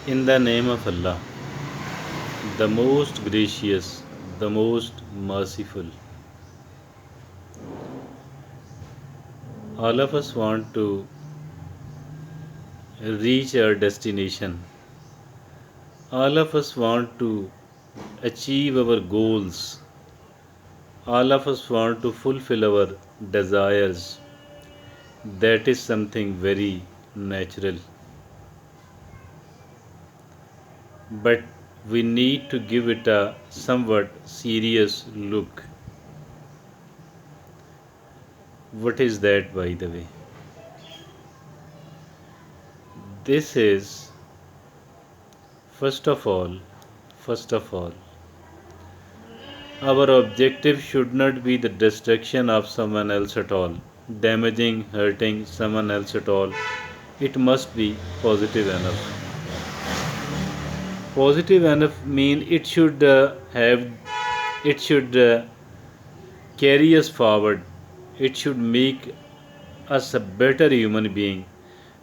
In the name of Allah, the most gracious, the most merciful. All of us want to reach our destination. All of us want to achieve our goals. All of us want to fulfill our desires. That is something very natural. But we need to give it a somewhat serious look. What is that, by the way? This is, first of all, first of all, our objective should not be the destruction of someone else at all, damaging, hurting someone else at all. It must be positive enough. Positive enough mean it should carry us forward. It should make us a better human being.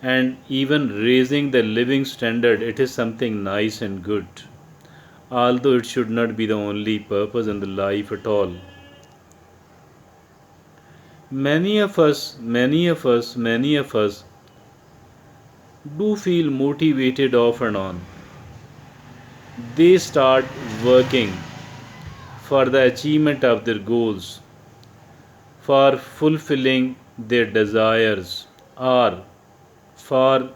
And even raising the living standard, it is something nice and good. Although it should not be the only purpose in the life at all. Many of us do feel motivated off and on. They start working for the achievement of their goals, for fulfilling their desires, or for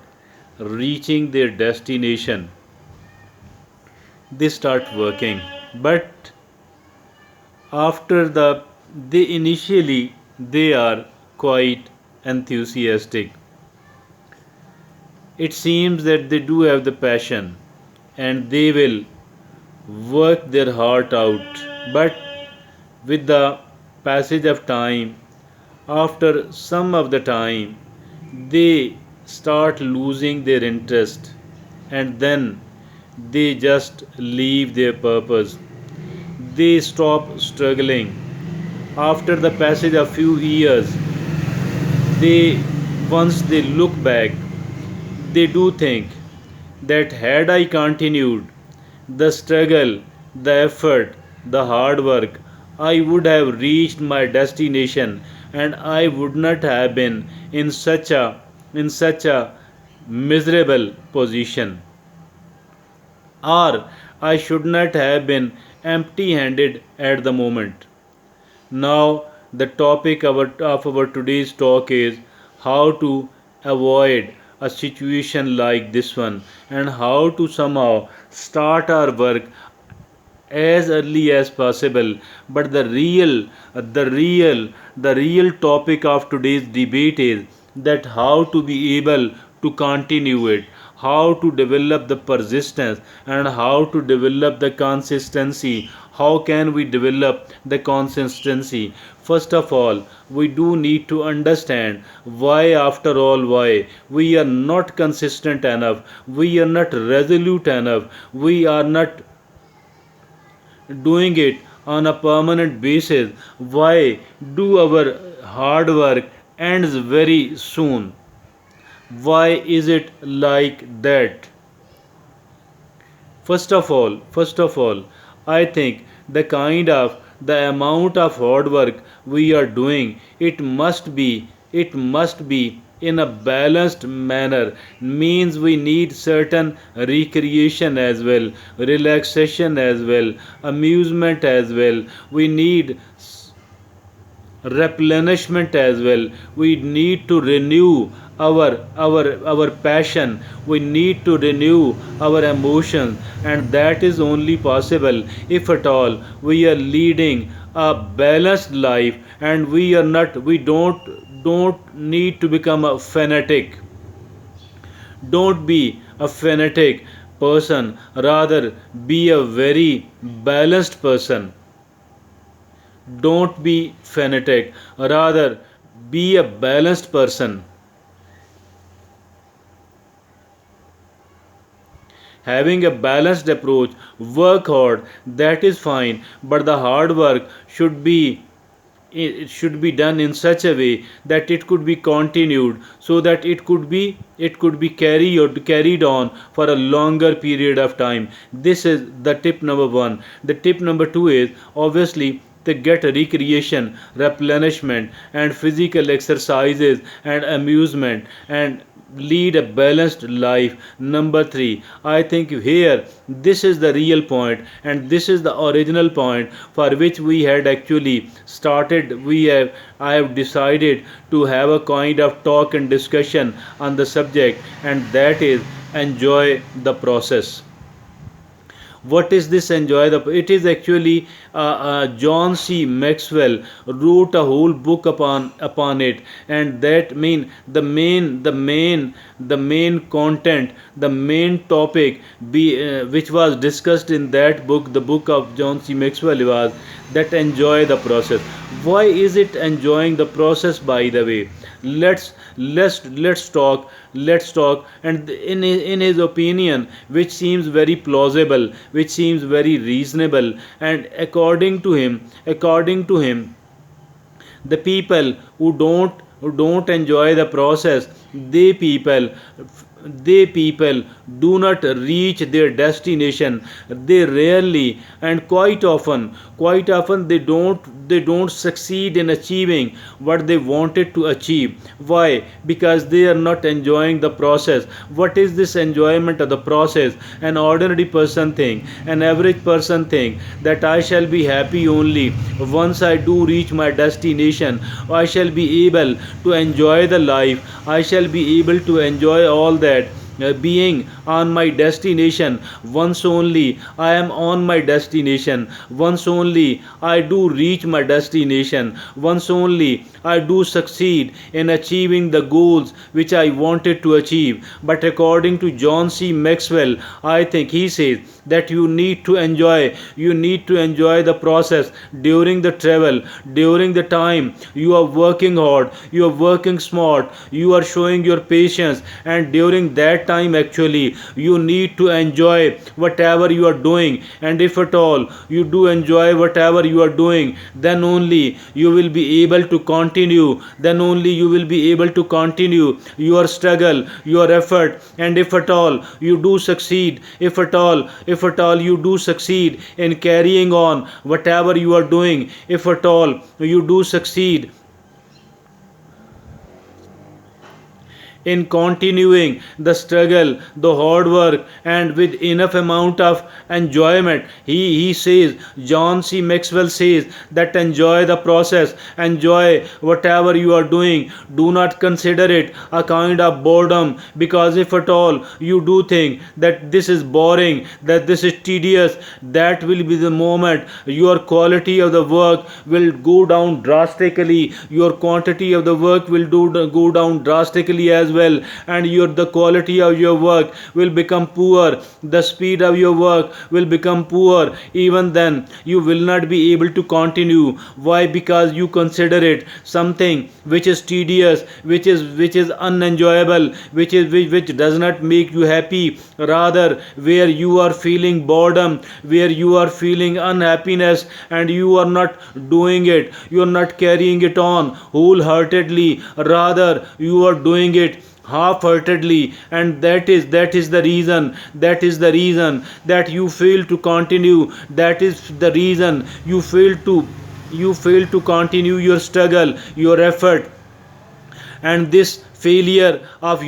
reaching their destination. They start working, but after they initially they are quite enthusiastic. It seems that they do have the passion and they will work their heart out. But with the passage of time, after some of the time, they start losing their interest and then they just leave their purpose. They stop struggling. After the passage of few years, they once they look back, they do think that had I continued the struggle, the effort, the hard work, I would have reached my destination and I would not have been in such a miserable position, or I should not have been empty handed at the moment. Now, the topic of our today's talk is how to avoid a situation like this one and how to somehow start our work as early as possible. But the real topic of today's debate is that how to be able to continue it, how to develop the persistence, and how to develop the consistency. How can we develop the consistency? First of all, we do need to understand why, after all, why we are not consistent enough, we are not resolute enough, we are not doing it on a permanent basis. Why do our hard work ends very soon? Why is it like that? First of all, I think the amount of hard work we are doing, it must be in a balanced manner. Means we need certain recreation as well, relaxation as well, amusement as well. We need replenishment as well. We need to renew our passion. We need to renew our emotions, and that is only possible if at all we are leading a balanced life, and we don't need to become a fanatic. Don't be a fanatic person, rather be a very balanced person. Don't be fanatic, rather be a balanced person. Having a balanced approach, work hard, that is fine, but the hard work should be it should be done in such a way that it could be continued, so that it could be carried on for a longer period of time. This is the tip number 1. The tip number 2 is obviously to get recreation, replenishment, and physical exercises and amusement, and lead a balanced life. Number 3, I think here this is the real point, and this is the original point for which we had actually started. I have decided to have a kind of talk and discussion on the subject, and that is enjoy the process. What is this enjoy the? It is actually John C. Maxwell wrote a whole book upon it, and that mean the main content, the main topic which was discussed in that book, the book of John C. Maxwell, was that enjoy the process. Why is it enjoying the process, by the way? Let's talk. And in his opinion, which seems very plausible, which seems very reasonable, and according to him, the people who don't enjoy the process, they people do not reach their destination. They rarely, and quite often they don't succeed in achieving what they wanted to achieve. Why? Because they are not enjoying the process. What is this enjoyment of the process? An ordinary person think, an average person think that I shall be happy only once I do reach my destination. I shall be able to enjoy the life. I shall be able to enjoy all that being on my destination. Once only I am on my destination, once only I do reach my destination, once only I do succeed in achieving the goals which I wanted to achieve. But according to John C. Maxwell, I think he says that you need to enjoy the process during the travel, during the time you are working hard, you are working smart, you are showing your patience, and during that time actually you need to enjoy whatever you are doing. And if at all you do enjoy whatever you are doing, then only you will be able to continue, then only you will be able to continue your struggle, your effort. And if at all you do succeed, if at all you do succeed in carrying on whatever you are doing, if at all you do succeed in continuing the struggle, the hard work, and with enough amount of enjoyment. He says, John C. Maxwell says that enjoy the process, enjoy whatever you are doing. Do not consider it a kind of boredom, because if at all you do think that this is boring, that this is tedious, that will be the moment your quality of the work will go down drastically, your quantity of the work will go down drastically as well, and the quality of your work will become poor, the speed of your work will become poor. Even then you will not be able to continue. Why? Because you consider it something which is tedious, which is unenjoyable, which does not make you happy. Rather, where you are feeling boredom, where you are feeling unhappiness, and you are not doing it, you are not carrying it on wholeheartedly, rather you are doing it half-heartedly. And that is the reason that you fail to continue. That is the reason you fail to continue your struggle, your effort. And this failure of